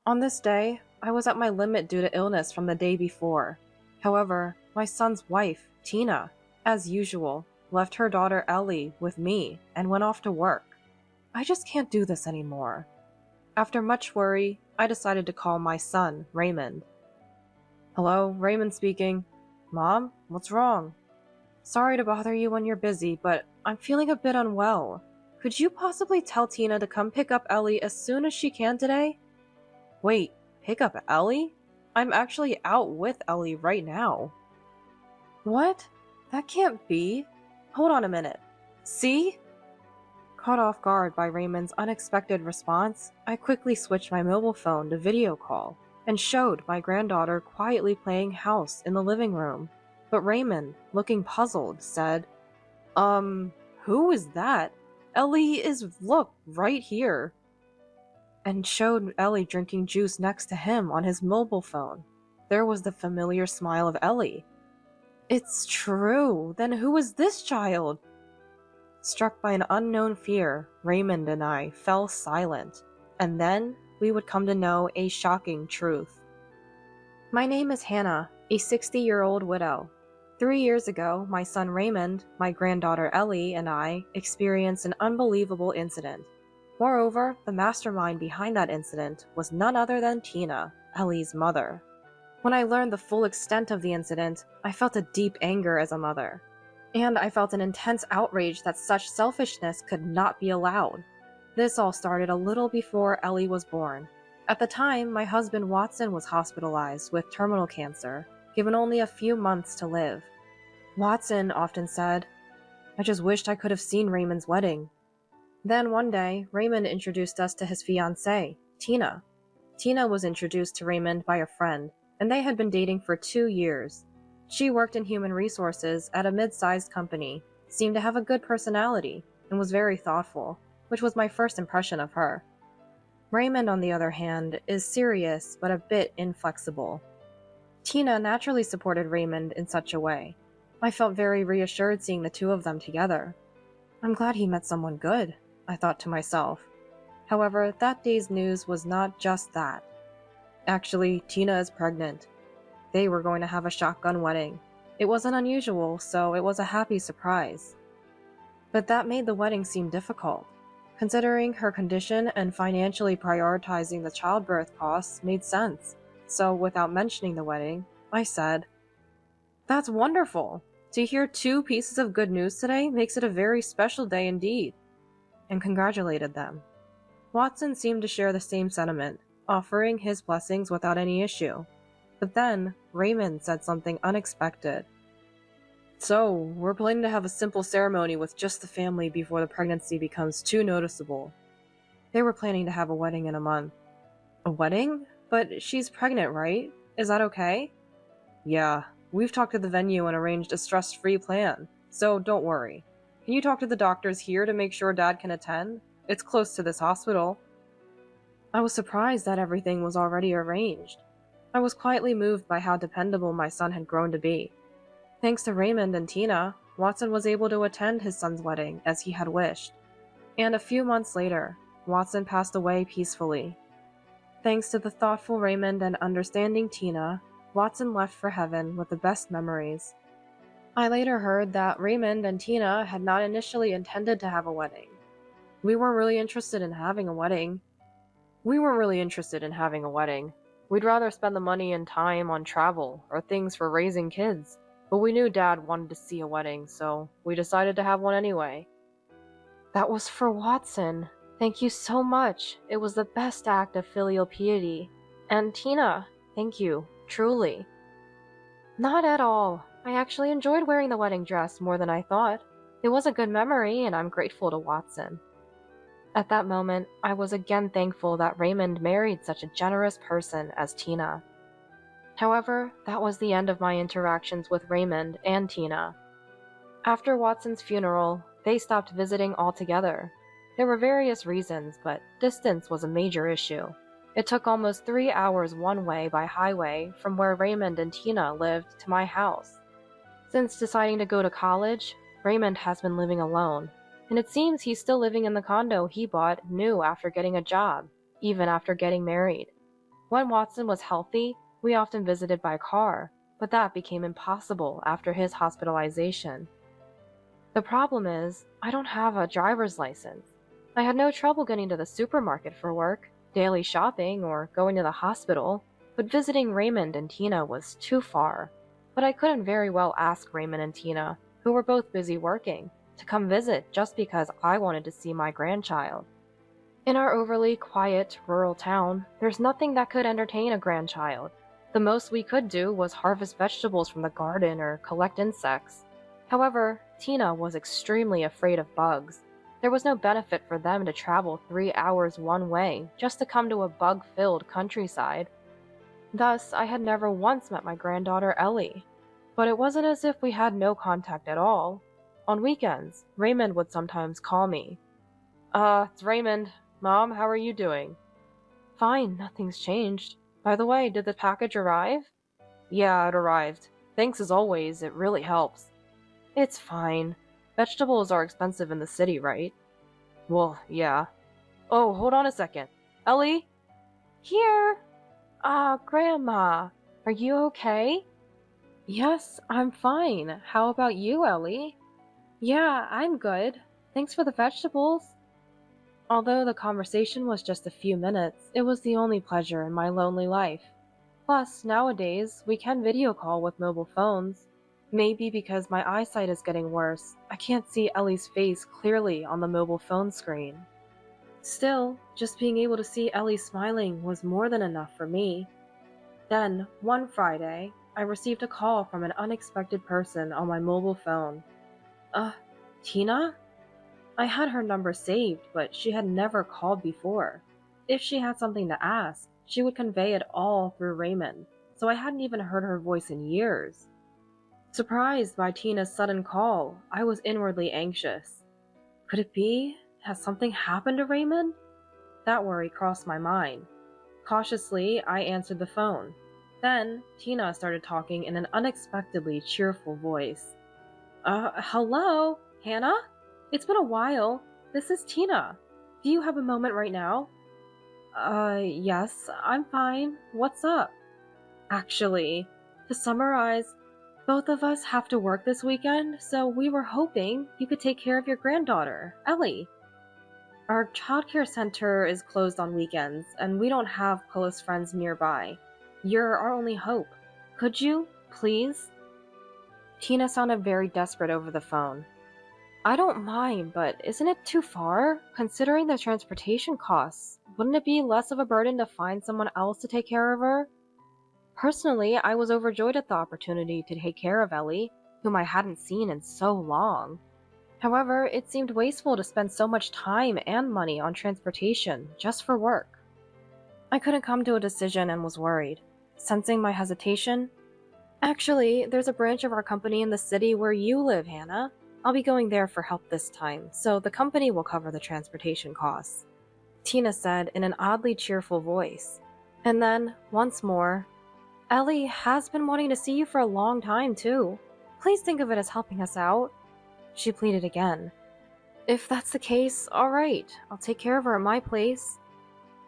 On this day, I was at my limit due to illness from the day before. However, my son's wife, Tina, as usual, left her daughter Ellie with me and went off to work. I just can't do this anymore. After much worry, I decided to call my son, Raymond. Hello, Raymond speaking. Mom, what's wrong? Sorry to bother you when you're busy, but I'm feeling a bit unwell. Could you possibly tell Tina to come pick up Ellie as soon as she can today? Wait, pick up Ellie? I'm actually out with Ellie right now. What? That can't be. Hold on a minute. See? Caught off guard by Raymond's unexpected response, I quickly switched my mobile phone to video call and showed my granddaughter quietly playing house in the living room. But Raymond, looking puzzled, said, who is that? Ellie is, look, right here. And showed Ellie drinking juice next to him on his mobile phone. There was the familiar smile of Ellie. It's true. Then who is this child? Struck by an unknown fear, Raymond and I fell silent, and then we would come to know a shocking truth. My name is Hannah, a 60-year-old widow. 3 years ago, my son Raymond, my granddaughter Ellie, and I experienced an unbelievable incident. Moreover, the mastermind behind that incident was none other than Tina, Ellie's mother. When I learned the full extent of the incident, I felt a deep anger as a mother. And I felt an intense outrage that such selfishness could not be allowed. This all started a little before Ellie was born. At the time, my husband Watson was hospitalized with terminal cancer, given only a few months to live. Watson often said, "I just wished I could have seen Raymond's wedding." Then one day, Raymond introduced us to his fiancée, Tina. Tina was introduced to Raymond by a friend, and they had been dating for 2 years. She worked in human resources at a mid-sized company, seemed to have a good personality, and was very thoughtful, which was my first impression of her. Raymond, on the other hand, is serious but a bit inflexible. Tina naturally supported Raymond in such a way. I felt very reassured seeing the two of them together. I'm glad he met someone good, I thought to myself. However, that day's news was not just that. Actually, Tina is pregnant. They were going to have a shotgun wedding. It wasn't unusual, so it was a happy surprise. But that made the wedding seem difficult. Considering her condition and financially prioritizing the childbirth costs made sense. So without mentioning the wedding, I said, "That's wonderful! To hear 2 pieces of good news today makes it a very special day indeed," and congratulated them. Watson seemed to share the same sentiment, offering his blessings without any issue. But then, Raymond said something unexpected. "So, we're planning to have a simple ceremony with just the family before the pregnancy becomes too noticeable." They were planning to have a wedding in a month. A wedding? But she's pregnant, right? Is that okay? Yeah, we've talked to the venue and arranged a stress-free plan, so don't worry. Can you talk to the doctors here to make sure Dad can attend? It's close to this hospital. I was surprised that everything was already arranged. I was quietly moved by how dependable my son had grown to be. Thanks to Raymond and Tina, Watson was able to attend his son's wedding as he had wished. And a few months later, Watson passed away peacefully. Thanks to the thoughtful Raymond and understanding Tina, Watson left for heaven with the best memories. I later heard that Raymond and Tina had not initially intended to have a wedding. We weren't really interested in having a wedding. We'd rather spend the money and time on travel or things for raising kids, but we knew Dad wanted to see a wedding, so we decided to have one anyway. That was for Watson. Thank you so much. It was the best act of filial piety. And Tina, thank you, truly. Not at all. I actually enjoyed wearing the wedding dress more than I thought. It was a good memory, and I'm grateful to Watson. At that moment, I was again thankful that Raymond married such a generous person as Tina. However, that was the end of my interactions with Raymond and Tina. After Watson's funeral, they stopped visiting altogether. There were various reasons, but distance was a major issue. It took almost 3 hours one way by highway from where Raymond and Tina lived to my house. Since deciding to go to college, Raymond has been living alone, and it seems he's still living in the condo he bought new after getting a job, even after getting married. When Watson was healthy, we often visited by car, but that became impossible after his hospitalization. The problem is, I don't have a driver's license. I had no trouble getting to the supermarket for work, daily shopping, or going to the hospital, but visiting Raymond and Tina was too far. But I couldn't very well ask Raymond and Tina, who were both busy working, to come visit just because I wanted to see my grandchild. In our overly quiet, rural town, there's nothing that could entertain a grandchild. The most we could do was harvest vegetables from the garden or collect insects. However, Tina was extremely afraid of bugs. There was no benefit for them to travel 3 hours one way just to come to a bug-filled countryside. Thus, I had never once met my granddaughter Ellie. But it wasn't as if we had no contact at all. On weekends, Raymond would sometimes call me. It's Raymond. Mom, how are you doing? Fine, nothing's changed. By the way, did the package arrive? Yeah, it arrived. Thanks as always, it really helps. It's fine. Vegetables are expensive in the city, right? Well, yeah. Oh, hold on a second. Ellie? Here! Grandma. Are you okay? Yes, I'm fine. How about you, Ellie? Yeah, I'm good. Thanks for the vegetables. Although the conversation was just a few minutes, it was the only pleasure in my lonely life. Plus, nowadays, we can video call with mobile phones. Maybe because my eyesight is getting worse, I can't see Ellie's face clearly on the mobile phone screen. Still, just being able to see Ellie smiling was more than enough for me. Then, one Friday, I received a call from an unexpected person on my mobile phone. Uh, Tina? I had her number saved, but she had never called before. If she had something to ask, she would convey it all through Raymond, so I hadn't even heard her voice in years. Surprised by Tina's sudden call, I was inwardly anxious. Could it be? Has something happened to Raymond? That worry crossed my mind. Cautiously, I answered the phone. Then, Tina started talking in an unexpectedly cheerful voice. Hello? Hannah? It's been a while. This is Tina. Do you have a moment right now? Yes, I'm fine. What's up? Actually, to summarize, both of us have to work this weekend, so we were hoping you could take care of your granddaughter, Ellie. Our childcare center is closed on weekends, and we don't have close friends nearby. You're our only hope. Could you, please? Tina sounded very desperate over the phone. I don't mind, but isn't it too far? Considering the transportation costs, wouldn't it be less of a burden to find someone else to take care of her? Personally, I was overjoyed at the opportunity to take care of Ellie, whom I hadn't seen in so long. However, it seemed wasteful to spend so much time and money on transportation just for work. I couldn't come to a decision and was worried. Sensing my hesitation, actually, there's a branch of our company in the city where you live, Hannah. I'll be going there for help this time, so the company will cover the transportation costs, Tina said in an oddly cheerful voice. And then, once more, Ellie has been wanting to see you for a long time, too. Please think of it as helping us out. She pleaded again. If that's the case, alright, I'll take care of her at my place.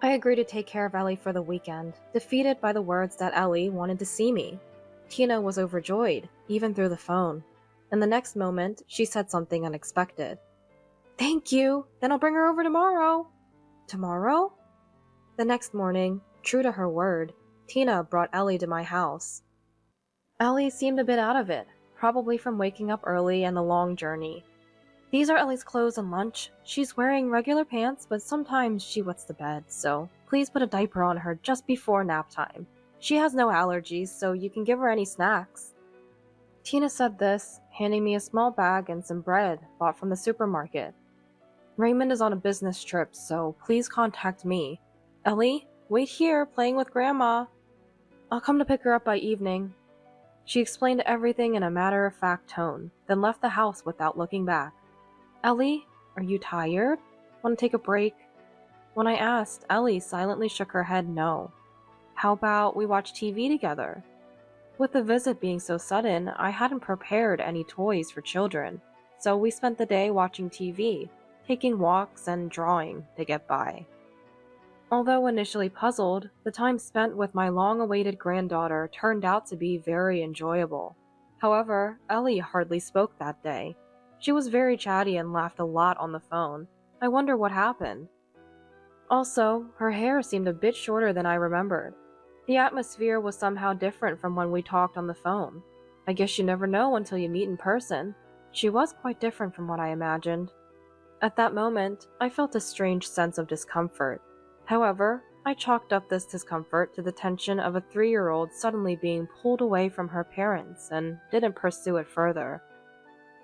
I agreed to take care of Ellie for the weekend, defeated by the words that Ellie wanted to see me. Tina was overjoyed, even through the phone. And the next moment, she said something unexpected. Thank you! Then I'll bring her over tomorrow! Tomorrow? The next morning, true to her word, Tina brought Ellie to my house. Ellie seemed a bit out of it, probably from waking up early and the long journey. These are Ellie's clothes and lunch. She's wearing regular pants, but sometimes she wets the bed, so please put a diaper on her just before nap time. She has no allergies, so you can give her any snacks. Tina said this, handing me a small bag and some bread bought from the supermarket. Raymond is on a business trip, so please contact me. Ellie, wait here, playing with Grandma. I'll come to pick her up by evening. She explained everything in a matter-of-fact tone, then left the house without looking back. Ellie, are you tired? Want to take a break? When I asked, Ellie silently shook her head no. How about we watch TV together? With the visit being so sudden, I hadn't prepared any toys for children, so we spent the day watching TV, taking walks and drawing to get by. Although initially puzzled, the time spent with my long-awaited granddaughter turned out to be very enjoyable. However, Ellie hardly spoke that day. She was very chatty and laughed a lot on the phone. I wonder what happened. Also, her hair seemed a bit shorter than I remembered. The atmosphere was somehow different from when we talked on the phone. I guess you never know until you meet in person. She was quite different from what I imagined. At that moment, I felt a strange sense of discomfort. However, I chalked up this discomfort to the tension of a 3-year-old suddenly being pulled away from her parents and didn't pursue it further.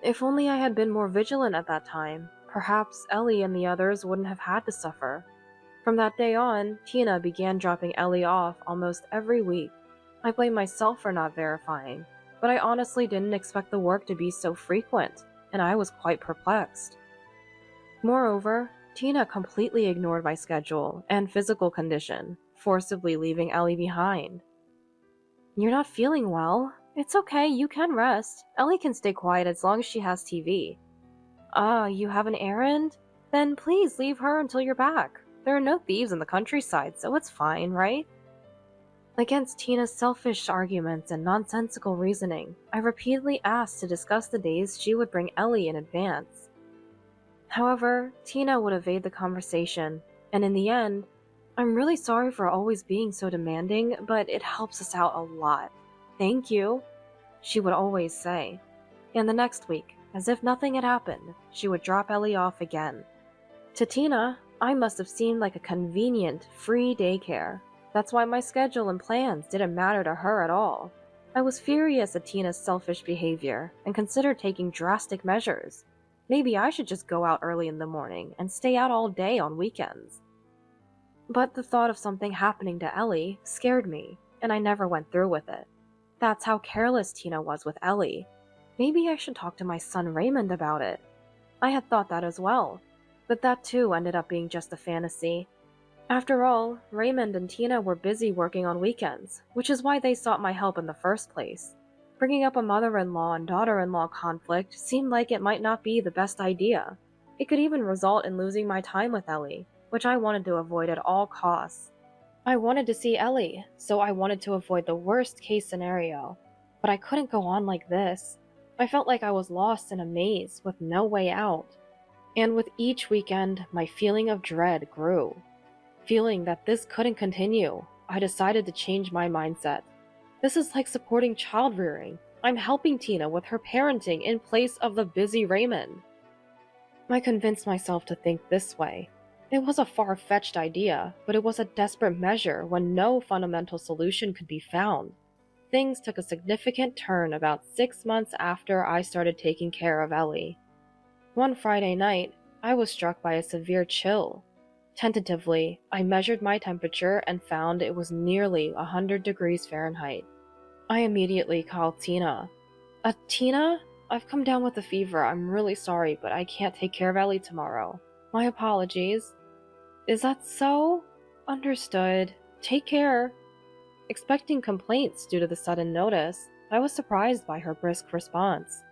If only I had been more vigilant at that time, perhaps Ellie and the others wouldn't have had to suffer. From that day on, Tina began dropping Ellie off almost every week. I blame myself for not verifying, but I honestly didn't expect the work to be so frequent, and I was quite perplexed. Moreover, Tina completely ignored my schedule and physical condition, forcibly leaving Ellie behind. "You're not feeling well. It's okay, you can rest. Ellie can stay quiet as long as she has TV. Ah, you have an errand? Then please leave her until you're back. There are no thieves in the countryside, so it's fine, right?" Against Tina's selfish arguments and nonsensical reasoning, I repeatedly asked to discuss the days she would bring Ellie in advance. However, Tina would evade the conversation, and in the end, "I'm really sorry for always being so demanding, but it helps us out a lot. Thank you," she would always say. And the next week, as if nothing had happened, she would drop Ellie off again. To Tina, I must have seemed like a convenient, free daycare. That's why my schedule and plans didn't matter to her at all. I was furious at Tina's selfish behavior and considered taking drastic measures. Maybe I should just go out early in the morning and stay out all day on weekends. But the thought of something happening to Ellie scared me, and I never went through with it. That's how careless Tina was with Ellie. Maybe I should talk to my son Raymond about it. I had thought that as well, but that too ended up being just a fantasy. After all, Raymond and Tina were busy working on weekends, which is why they sought my help in the first place. Bringing up a mother-in-law and daughter-in-law conflict seemed like it might not be the best idea. It could even result in losing my time with Ellie, which I wanted to avoid at all costs. I wanted to see Ellie, so I wanted to avoid the worst-case scenario. But I couldn't go on like this. I felt like I was lost in a maze with no way out. And with each weekend, my feeling of dread grew. Feeling that this couldn't continue, I decided to change my mindset. This is like supporting child rearing. I'm helping Tina with her parenting in place of the busy Raymond. I convinced myself to think this way. It was a far-fetched idea, but it was a desperate measure when no fundamental solution could be found. Things took a significant turn about 6 months after I started taking care of Ellie. One Friday night, I was struck by a severe chill. Tentatively, I measured my temperature and found it was nearly 100 degrees Fahrenheit. I immediately called Tina. Tina? I've come down with a fever. I'm really sorry, but I can't take care of Ellie tomorrow. My apologies." "Is that so? Understood. Take care." Expecting complaints due to the sudden notice, I was surprised by her brisk response.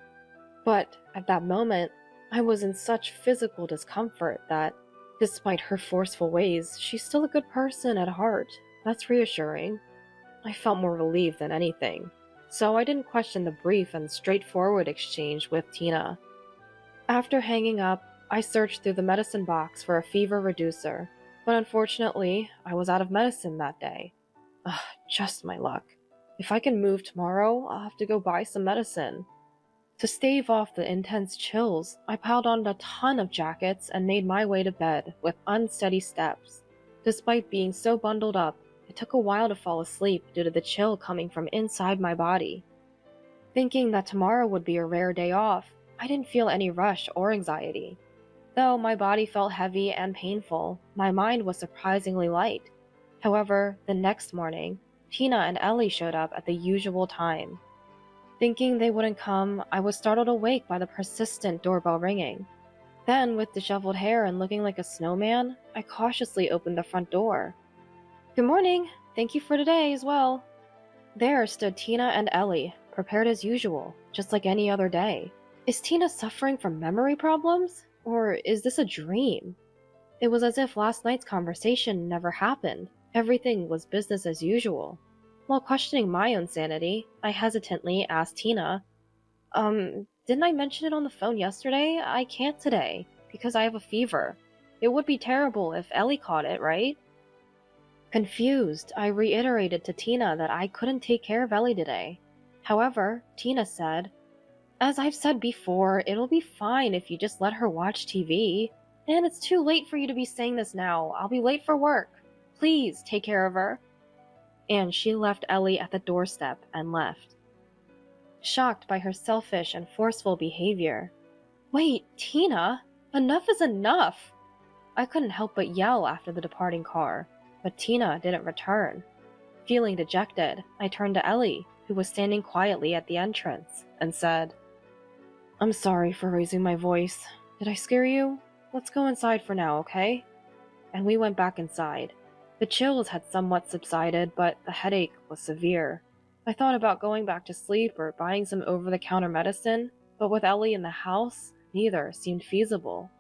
But at that moment, I was in such physical discomfort that, despite her forceful ways, she's still a good person at heart. That's reassuring. I felt more relieved than anything, so I didn't question the brief and straightforward exchange with Tina. After hanging up, I searched through the medicine box for a fever reducer, but unfortunately, I was out of medicine that day. Ugh, just my luck. If I can move tomorrow, I'll have to go buy some medicine. To stave off the intense chills, I piled on a ton of jackets and made my way to bed with unsteady steps. Despite being so bundled up, it took a while to fall asleep due to the chill coming from inside my body. Thinking that tomorrow would be a rare day off, I didn't feel any rush or anxiety. Though my body felt heavy and painful, my mind was surprisingly light. However, the next morning, Tina and Ellie showed up at the usual time. Thinking they wouldn't come, I was startled awake by the persistent doorbell ringing. Then, with disheveled hair and looking like a snowman, I cautiously opened the front door. "Good morning. Thank you for today as well." There stood Tina and Ellie, prepared as usual, just like any other day. Is Tina suffering from memory problems? Or is this a dream? It was as if last night's conversation never happened. Everything was business as usual. While questioning my own sanity, I hesitantly asked Tina, didn't I mention it on the phone yesterday? I can't today, because I have a fever. It would be terrible if Ellie caught it, right? Confused, I reiterated to Tina that I couldn't take care of Ellie today. However, Tina said, as I've said before, it'll be fine if you just let her watch TV. And it's too late for you to be saying this now. I'll be late for work. Please take care of her. And she left Ellie at the doorstep and left. Shocked by her selfish and forceful behavior. Wait, Tina! Enough is enough! I couldn't help but yell after the departing car, but Tina didn't return. Feeling dejected, I turned to Ellie, who was standing quietly at the entrance, and said, I'm sorry for raising my voice. Did I scare you? Let's go inside for now, okay? And we went back inside. The chills had somewhat subsided, but the headache was severe. I thought about going back to sleep or buying some over-the-counter medicine, but with Ellie in the house, neither seemed feasible.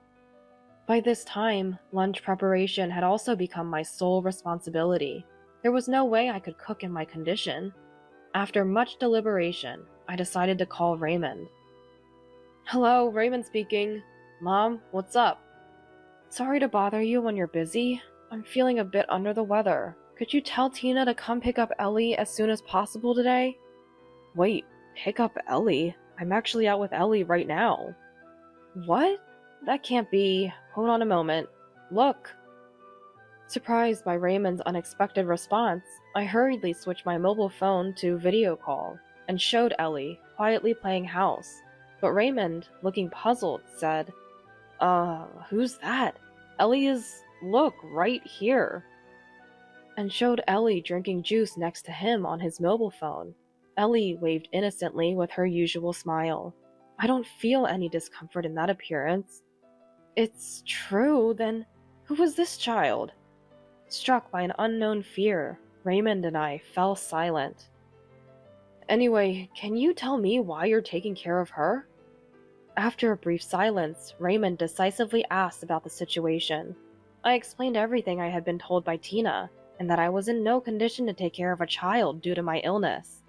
By this time, lunch preparation had also become my sole responsibility. There was no way I could cook in my condition. After much deliberation, I decided to call Raymond. Hello, Raymond speaking. Mom, what's up? Sorry to bother you when you're busy. I'm feeling a bit under the weather. Could you tell Tina to come pick up Ellie as soon as possible today? Wait, pick up Ellie? I'm actually out with Ellie right now. What? That can't be. Hold on a moment. Look. Surprised by Raymond's unexpected response, I hurriedly switched my mobile phone to video call and showed Ellie quietly playing house. But Raymond, looking puzzled, said, who's that? Ellie is, look, right here. And showed Ellie drinking juice next to him on his mobile phone. Ellie waved innocently with her usual smile. I don't feel any discomfort in that appearance. It's true, then who was this child? Struck by an unknown fear, Raymond and I fell silent. Anyway, can you tell me why you're taking care of her? After a brief silence, Raymond decisively asked about the situation. I explained everything I had been told by Tina, and that I was in no condition to take care of a child due to my illness.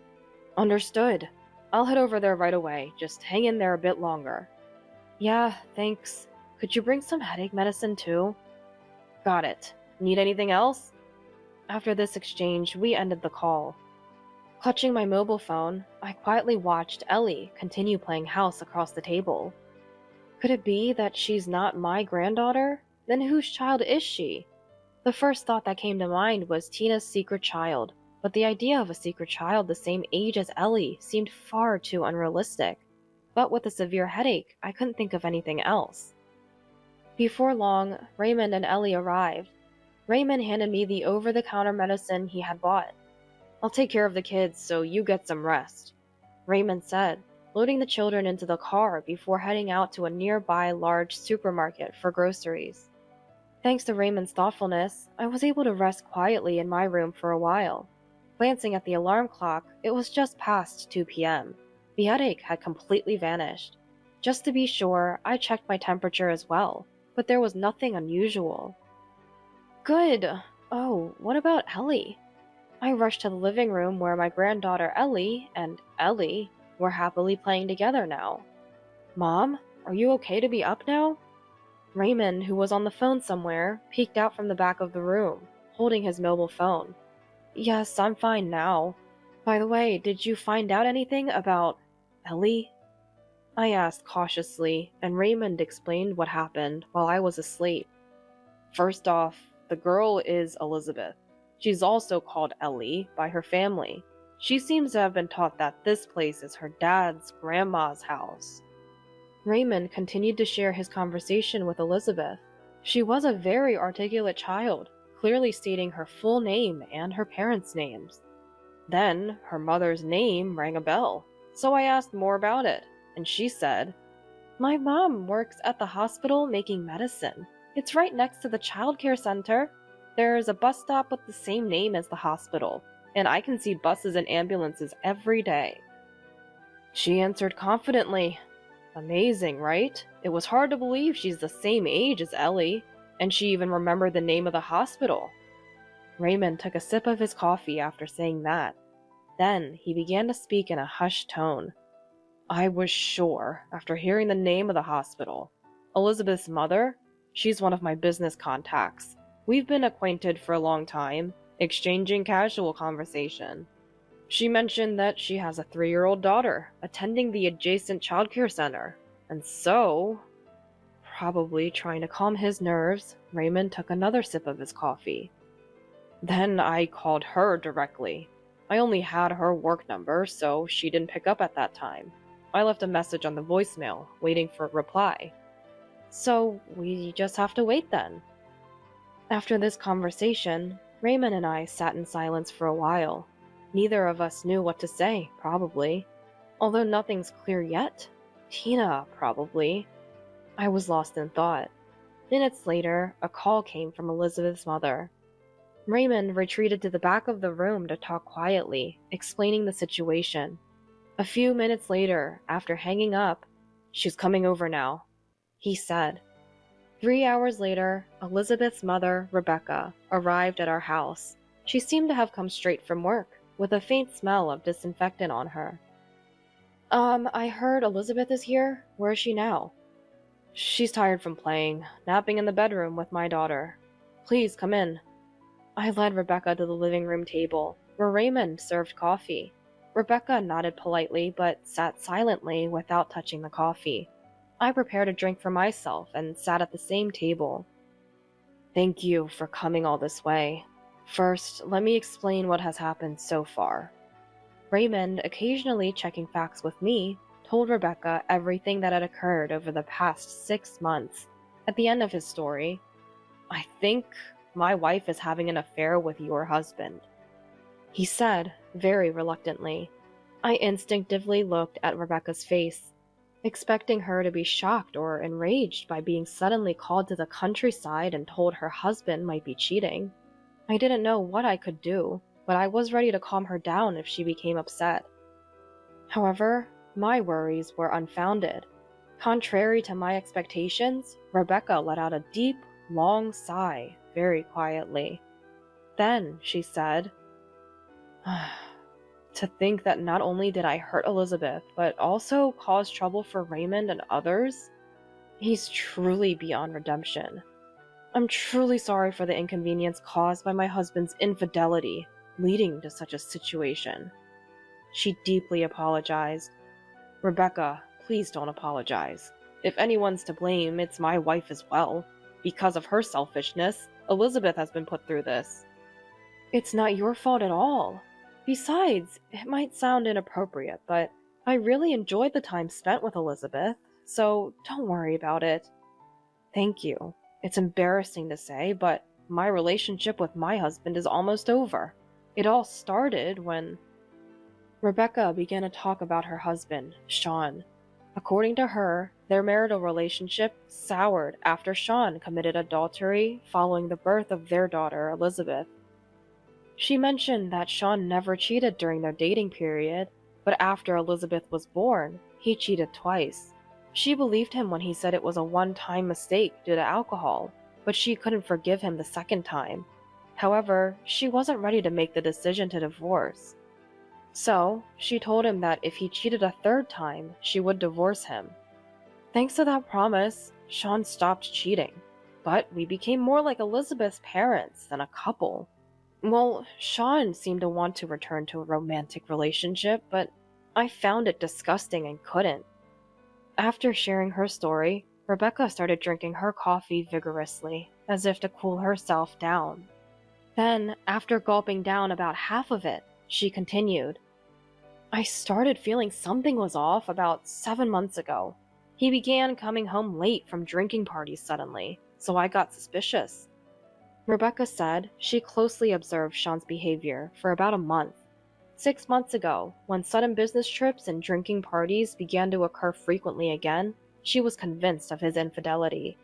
Understood. I'll head over there right away. Just hang in there a bit longer. Yeah, thanks. Could you bring some headache medicine too? Got it. Need anything else? After this exchange, we ended the call. Clutching my mobile phone, I quietly watched Ellie continue playing house across the table. Could it be that she's not my granddaughter? Then whose child is she? The first thought that came to mind was Tina's secret child, but the idea of a secret child the same age as Ellie seemed far too unrealistic. But with a severe headache, I couldn't think of anything else. Before long, Raymond and Ellie arrived. Raymond handed me the over-the-counter medicine he had bought. I'll take care of the kids, so you get some rest, Raymond said, loading the children into the car before heading out to a nearby large supermarket for groceries. Thanks to Raymond's thoughtfulness, I was able to rest quietly in my room for a while. Glancing at the alarm clock, it was just past 2 p.m. The headache had completely vanished. Just to be sure, I checked my temperature as well, but there was nothing unusual. Good. Oh, what about Ellie? I rushed to the living room where my granddaughter Ellie and Ellie were happily playing together now. Mom, are you okay to be up now? Raymond, who was on the phone somewhere, peeked out from the back of the room, holding his mobile phone. Yes, I'm fine now. By the way, did you find out anything about Ellie? I asked cautiously, and Raymond explained what happened while I was asleep. First off, the girl is Elizabeth. She's also called Ellie by her family. She seems to have been taught that this place is her dad's grandma's house. Raymond continued to share his conversation with Elizabeth. She was a very articulate child, clearly stating her full name and her parents' names. Then, her mother's name rang a bell, so I asked more about it, and she said, My mom works at the hospital making medicine. It's right next to the childcare center. There's a bus stop with the same name as the hospital, and I can see buses and ambulances every day. She answered confidently. Amazing, right? It was hard to believe she's the same age as Ellie. And she even remembered the name of the hospital. Raymond took a sip of his coffee after saying that. Then he began to speak in a hushed tone. I was sure, after hearing the name of the hospital. Elizabeth's mother? She's one of my business contacts. We've been acquainted for a long time, exchanging casual conversation. She mentioned that she has a 3-year-old daughter attending the adjacent childcare center. And so, probably trying to calm his nerves, Raymond took another sip of his coffee. Then I called her directly. I only had her work number, so she didn't pick up at that time. I left a message on the voicemail, waiting for a reply. So we just have to wait then. After this conversation, Raymond and I sat in silence for a while. Neither of us knew what to say, probably. Although nothing's clear yet. Tina, probably. I was lost in thought. Minutes later, a call came from Elizabeth's mother. Raymond retreated to the back of the room to talk quietly, explaining the situation. A few minutes later, after hanging up, "She's coming over now," he said. 3 hours later, Elizabeth's mother, Rebecca, arrived at our house. She seemed to have come straight from work, with a faint smell of disinfectant on her. I heard Elizabeth is here. Where is she now?" "She's tired from playing, napping in the bedroom with my daughter. Please come in." I led Rebecca to the living room table, where Raymond served coffee. Rebecca nodded politely, but sat silently without touching the coffee. I prepared a drink for myself and sat at the same table. "Thank you for coming all this way. First, let me explain what has happened so far." Raymond, occasionally checking facts with me, told Rebecca everything that had occurred over the past 6 months. At the end of his story, "I think my wife is having an affair with your husband," he said, very reluctantly. I instinctively looked at Rebecca's face, expecting her to be shocked or enraged by being suddenly called to the countryside and told her husband might be cheating. I didn't know what I could do, but I was ready to calm her down if she became upset. However, my worries were unfounded. Contrary to my expectations, Rebecca let out a deep, long sigh, very quietly. Then she said, "To think that not only did I hurt Elizabeth, but also cause trouble for Raymond and others? He's truly beyond redemption. I'm truly sorry for the inconvenience caused by my husband's infidelity, leading to such a situation." She deeply apologized. "Rebecca, please don't apologize. If anyone's to blame, it's my wife as well. Because of her selfishness, Elizabeth has been put through this." "It's not your fault at all. Besides, it might sound inappropriate, but I really enjoyed the time spent with Elizabeth, so don't worry about it." "Thank you. It's embarrassing to say, but my relationship with my husband is almost over. It all started when—" Rebecca began to talk about her husband, Sean. According to her, their marital relationship soured after Sean committed adultery following the birth of their daughter, Elizabeth. She mentioned that Sean never cheated during their dating period, but after Elizabeth was born, he cheated twice. She believed him when he said it was a one-time mistake due to alcohol, but she couldn't forgive him the second time. However, she wasn't ready to make the decision to divorce. So, she told him that if he cheated a third time, she would divorce him. Thanks to that promise, Sean stopped cheating, but we became more like Elizabeth's parents than a couple. Well, Sean seemed to want to return to a romantic relationship, but I found it disgusting and couldn't. After sharing her story, Rebecca started drinking her coffee vigorously, as if to cool herself down. Then, after gulping down about half of it, she continued, "I started feeling something was off about 7 months ago. He began coming home late from drinking parties suddenly, so I got suspicious." Rebecca said she closely observed Sean's behavior for about a month. 6 months ago, when sudden business trips and drinking parties began to occur frequently again, she was convinced of his infidelity.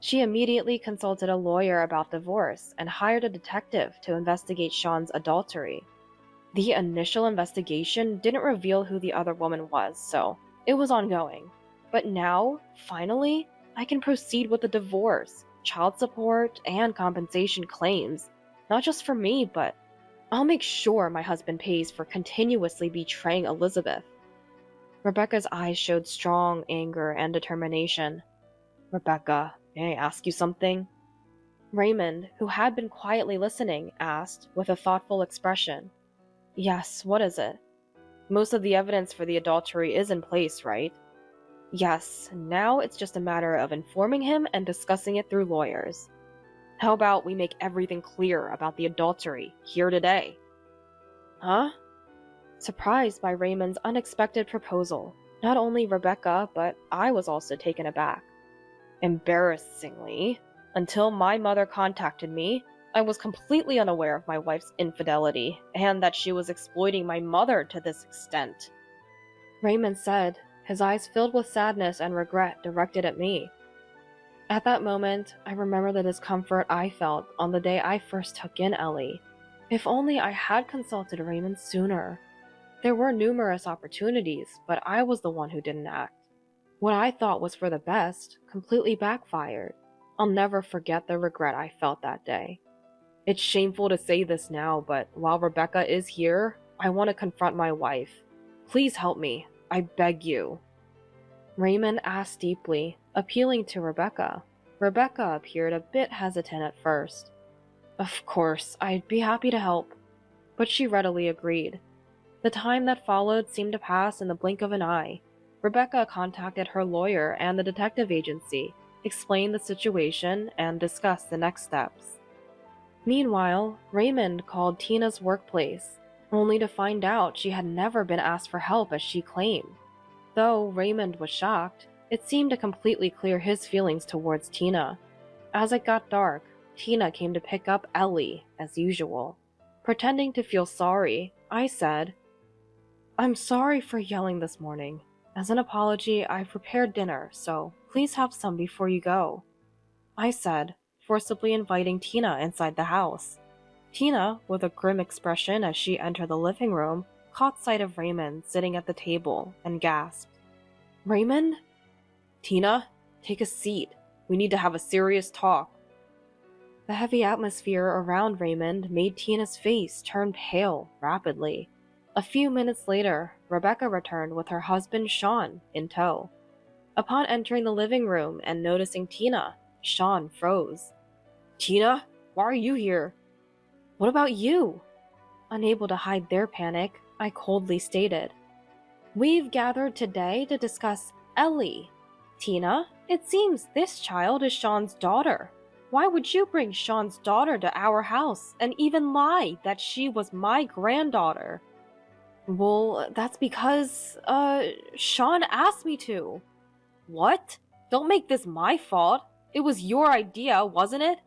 She immediately consulted a lawyer about divorce and hired a detective to investigate Sean's adultery. The initial investigation didn't reveal who the other woman was, so it was ongoing. But now, finally, I can proceed with the divorce, child support and compensation claims, not just for me, but I'll make sure my husband pays for continuously betraying Elizabeth. Rebecca's eyes showed strong anger and determination. Rebecca, may I ask you something? Raymond, who had been quietly listening, asked with a thoughtful expression. Yes, what is it? Most of the evidence for the adultery is in place, right? Yes, now it's just a matter of informing him and discussing it through lawyers. How about we make everything clear about the adultery here today? Huh? Surprised by Raymond's unexpected proposal, not only Rebecca, but I was also taken aback. Embarrassingly, until my mother contacted me, I was completely unaware of my wife's infidelity and that she was exploiting my mother to this extent. Raymond said, his eyes filled with sadness and regret directed at me. At that moment, I remember the discomfort I felt on the day I first took in Ellie. If only I had consulted Raymond sooner. There were numerous opportunities, but I was the one who didn't act. What I thought was for the best completely backfired. I'll never forget the regret I felt that day. It's shameful to say this now, but while Rebecca is here, I want to confront my wife. Please help me. I beg you. Raymond asked deeply, appealing to Rebecca. Rebecca appeared a bit hesitant at first. Of course, I'd be happy to help. But she readily agreed. The time that followed seemed to pass in the blink of an eye. Rebecca contacted her lawyer and the detective agency, explained the situation, and discussed the next steps. Meanwhile, Raymond called Tina's workplace, only to find out she had never been asked for help as she claimed. Though Raymond was shocked, it seemed to completely clear his feelings towards Tina. As it got dark, Tina came to pick up Ellie, as usual. Pretending to feel sorry, I said, I'm sorry for yelling this morning. As an apology, I've prepared dinner, so please have some before you go. I said, forcibly inviting Tina inside the house. Tina, with a grim expression as she entered the living room, caught sight of Raymond sitting at the table and gasped. Raymond? Tina, take a seat. We need to have a serious talk. The heavy atmosphere around Raymond made Tina's face turn pale rapidly. A few minutes later, Rebecca returned with her husband Sean in tow. Upon entering the living room and noticing Tina, Sean froze. Tina, why are you here? What about you? Unable to hide their panic, I coldly stated. We've gathered today to discuss Ellie. Tina, it seems this child is Sean's daughter. Why would you bring Sean's daughter to our house and even lie that she was my granddaughter? Well, that's because, Sean asked me to. What? Don't make this my fault. It was your idea, wasn't it?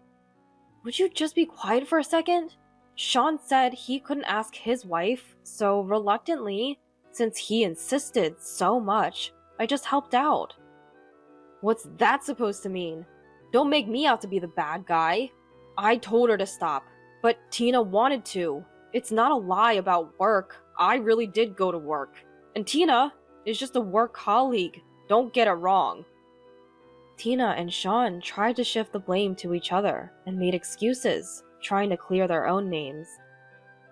Would you just be quiet for a second? Sean said he couldn't ask his wife, so reluctantly, since he insisted so much, I just helped out. What's that supposed to mean? Don't make me out to be the bad guy. I told her to stop, but Tina wanted to. It's not a lie about work. I really did go to work. And Tina is just a work colleague. Don't get it wrong. Tina and Sean tried to shift the blame to each other and made excuses, trying to clear their own names.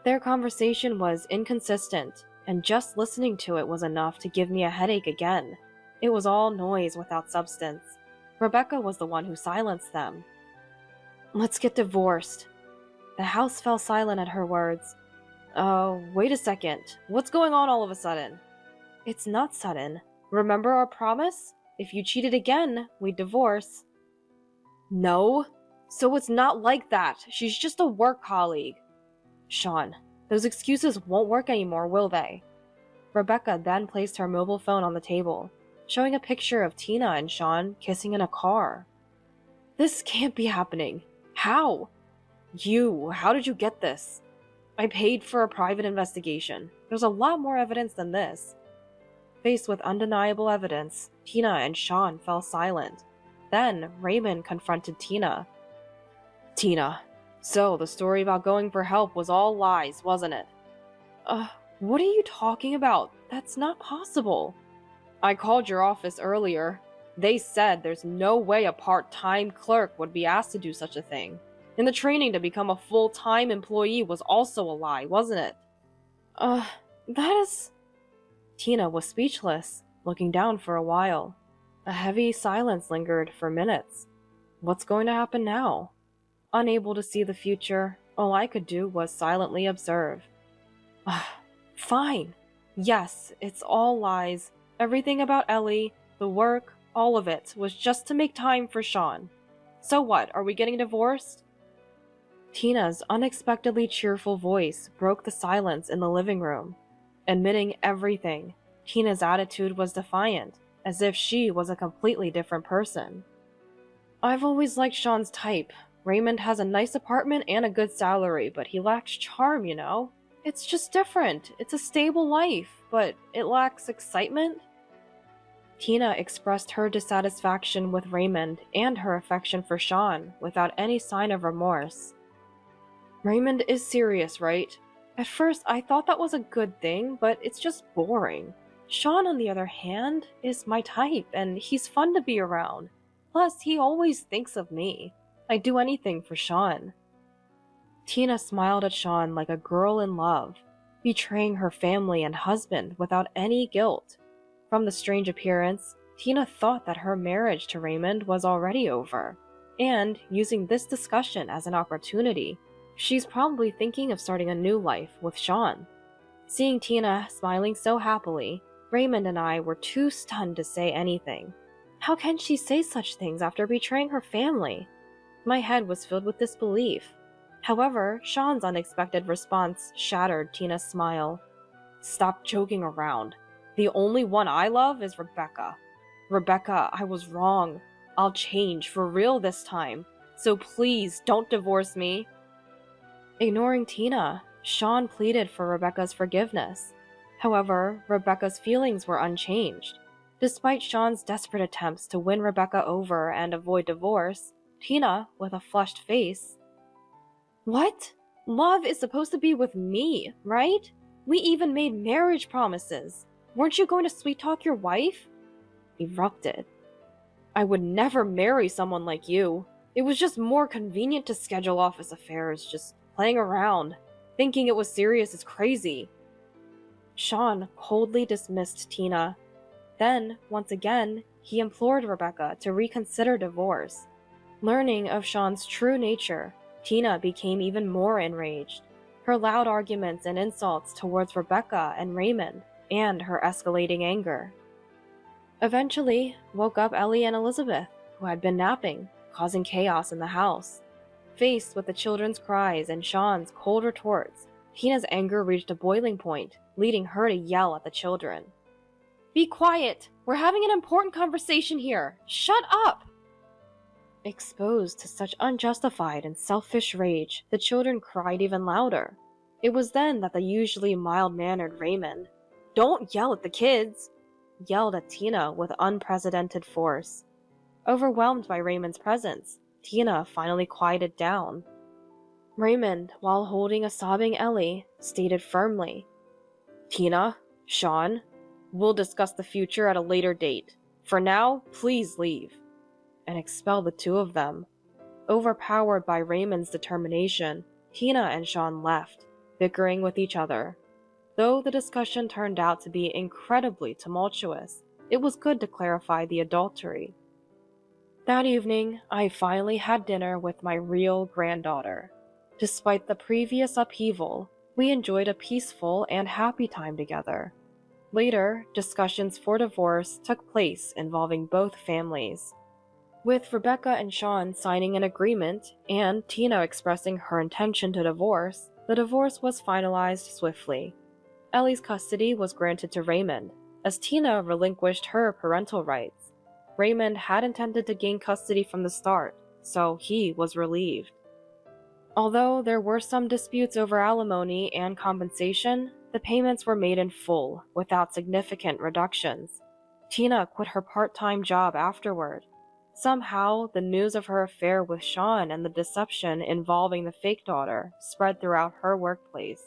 Their conversation was inconsistent, and just listening to it was enough to give me a headache again. It was all noise without substance. Rebecca was the one who silenced them. Let's get divorced. The house fell silent at her words. Wait a second. What's going on all of a sudden? It's not sudden. Remember our promise? If you cheated again, we'd divorce. No. So it's not like that. She's just a work colleague. Sean, those excuses won't work anymore, will they? Rebecca then placed her mobile phone on the table, showing a picture of Tina and Sean kissing in a car. This can't be happening. How? How did you get this? I paid for a private investigation. There's a lot more evidence than this. Faced with undeniable evidence, Tina and Sean fell silent. Then Raymond confronted Tina. Tina, so the story about going for help was all lies, wasn't it? What are you talking about? That's not possible. I called your office earlier. They said there's no way a part-time clerk would be asked to do such a thing. And the training to become a full-time employee was also a lie, wasn't it? Uh, that is... Tina was speechless, looking down for a while. A heavy silence lingered for minutes. What's going to happen now? Unable to see the future, all I could do was silently observe. Fine. Yes, it's all lies. Everything about Ellie, the work, all of it was just to make time for Sean. So what, are we getting divorced? Tina's unexpectedly cheerful voice broke the silence in the living room. Admitting everything, Tina's attitude was defiant, as if she was a completely different person. I've always liked Sean's type. Raymond has a nice apartment and a good salary, but he lacks charm, you know? It's just different. It's a stable life, but it lacks excitement. Tina expressed her dissatisfaction with Raymond and her affection for Sean without any sign of remorse. Raymond is serious, right? At first, I thought that was a good thing, but it's just boring. Sean, on the other hand, is my type, and he's fun to be around. Plus, he always thinks of me. I'd do anything for Sean. Tina smiled at Sean like a girl in love, betraying her family and husband without any guilt. From the strange appearance, Tina thought that her marriage to Raymond was already over, and, using this discussion as an opportunity, she's probably thinking of starting a new life with Sean. Seeing Tina smiling so happily, Raymond and I were too stunned to say anything. How can she say such things after betraying her family? My head was filled with disbelief. However, Sean's unexpected response shattered Tina's smile. Stop joking around. The only one I love is Rebecca. Rebecca, I was wrong. I'll change for real this time. So please don't divorce me. Ignoring Tina, Sean pleaded for Rebecca's forgiveness. However, Rebecca's feelings were unchanged. Despite Sean's desperate attempts to win Rebecca over and avoid divorce, Tina, with a flushed face, What? Love is supposed to be with me, right? We even made marriage promises. Weren't you going to sweet-talk your wife? Erupted. I would never marry someone like you. It was just more convenient to schedule office affairs, just playing around. Thinking it was serious is crazy. Sean coldly dismissed Tina. Then, once again, he implored Rebecca to reconsider divorce. Learning of Sean's true nature, Tina became even more enraged. Her loud arguments and insults towards Rebecca and Raymond, and her escalating anger. Eventually, woke up Ellie and Elizabeth, who had been napping, causing chaos in the house. Faced with the children's cries and Sean's cold retorts, Tina's anger reached a boiling point, leading her to yell at the children. Be quiet! We're having an important conversation here! Shut up! Exposed to such unjustified and selfish rage, the children cried even louder. It was then that the usually mild-mannered Raymond, Don't yell at the kids! Yelled at Tina with unprecedented force. Overwhelmed by Raymond's presence, Tina finally quieted down. Raymond, while holding a sobbing Ellie, stated firmly, Tina, Sean, we'll discuss the future at a later date. For now, please leave. And expel the two of them. Overpowered by Raymond's determination, Tina and Sean left, bickering with each other. Though the discussion turned out to be incredibly tumultuous, it was good to clarify the adultery. That evening, I finally had dinner with my real granddaughter. Despite the previous upheaval, we enjoyed a peaceful and happy time together. Later, discussions for divorce took place involving both families. With Rebecca and Sean signing an agreement and Tina expressing her intention to divorce, the divorce was finalized swiftly. Ellie's custody was granted to Raymond, as Tina relinquished her parental rights. Raymond had intended to gain custody from the start, so he was relieved. Although there were some disputes over alimony and compensation, the payments were made in full, without significant reductions. Tina quit her part-time job afterward. Somehow, the news of her affair with Sean and the deception involving the fake daughter spread throughout her workplace.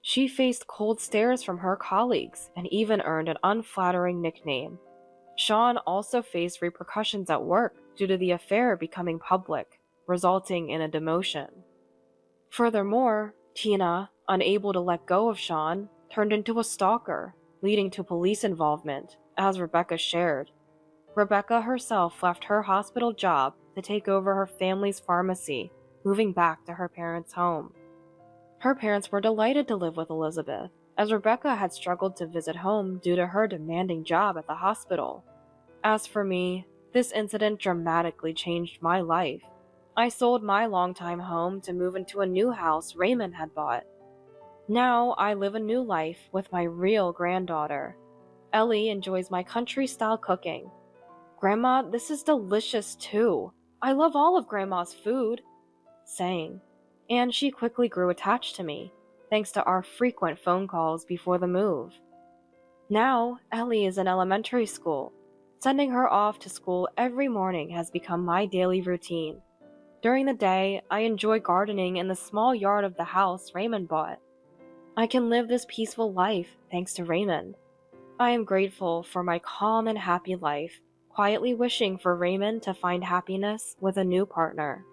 She faced cold stares from her colleagues and even earned an unflattering nickname. Sean also faced repercussions at work due to the affair becoming public, resulting in a demotion. Furthermore, Tina, unable to let go of Sean, turned into a stalker, leading to police involvement, as Rebecca shared. Rebecca herself left her hospital job to take over her family's pharmacy, moving back to her parents' home. Her parents were delighted to live with Elizabeth, as Rebecca had struggled to visit home due to her demanding job at the hospital. As for me, this incident dramatically changed my life. I sold my longtime home to move into a new house Raymond had bought. Now I live a new life with my real granddaughter. Ellie enjoys my country-style cooking. Grandma, this is delicious too. I love all of Grandma's food, saying, and she quickly grew attached to me, thanks to our frequent phone calls before the move. Now, Ellie is in elementary school. Sending her off to school every morning has become my daily routine. During the day, I enjoy gardening in the small yard of the house Raymond bought. I can live this peaceful life thanks to Raymond. I am grateful for my calm and happy life, quietly wishing for Raymond to find happiness with a new partner.